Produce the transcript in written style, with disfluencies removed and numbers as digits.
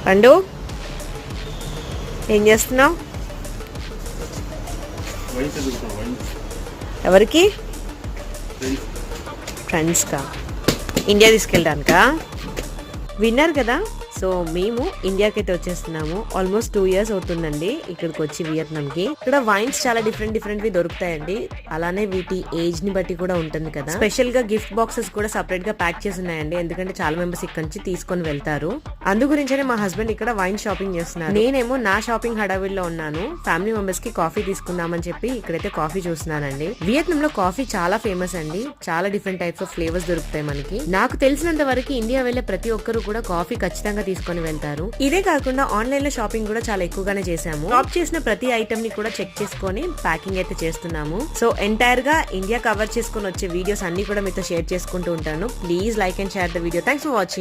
పండు ఏం చేస్తున్నావు? ఎవరికి? ఫ్రెండ్స్కా? ఇండియా తీసుకెళ్ళడానికా? విన్నారు కదా. సో మేము ఇండియాకి అయితే వచ్చేస్తున్నాము. ఆల్మోస్ట్ 2 years అవుతుందండి ఇక్కడికి వచ్చి వియత్నాంకి. ఇక్కడ వైన్స్ చాలా డిఫరెంట్ వి దొరుకుతాయండి. అలానే వీటి ఏజ్ ని బట్టి కూడా ఉంటుంది కదా. స్పెషల్ గా గిఫ్ట్ బాక్సెస్ కూడా సపరేట్ గా ప్యాక్ చేసి ఉన్నాయండి. ఎందుకంటే చాలా మెంబర్స్ ఇక్కడ నుంచి తీసుకొని వెళ్తారు. అందు గురించే మా హస్బెండ్ ఇక్కడ వైన్ షాపింగ్ చేస్తున్నారు. నేనేమో నా షాపింగ్ హడావిల్లో ఉన్నాను. ఫ్యామిలీ మెంబర్స్ కి కాఫీ తీసుకుందామని చెప్పి ఇక్కడైతే కాఫీ చూస్తున్నానండి. వియత్నాం లో కాఫీ చాలా ఫేమస్ అండి. చాలా డిఫరెంట్ టైప్స్ ఆఫ్ ఫ్లేవర్స్ దొరుకుతాయి మనకి. నాకు తెలిసినంత వరకు ఇండియా వెళ్లే ప్రతి ఒక్కరు కూడా కాఫీ ఖచ్చితంగా తీసుకొని వెళ్తారు. ఇదే కాకుండా ఆన్లైన్ లో షాపింగ్ కూడా చాలా ఎక్కువగానే చేసాము. షాప్ చేసిన ప్రతి ఐటమ్ ని కూడా చెక్ చేసుకొని ప్యాకింగ్ అయితే చేస్తున్నాము. సో ఎంటైర్ గా ఇండియా కవర్ చేసుకొని వచ్చే వీడియోస్ అన్ని కూడా మీతో షేర్ చేసుకుంటూ ఉంటాను. Please like and share the video. Thanks for watching.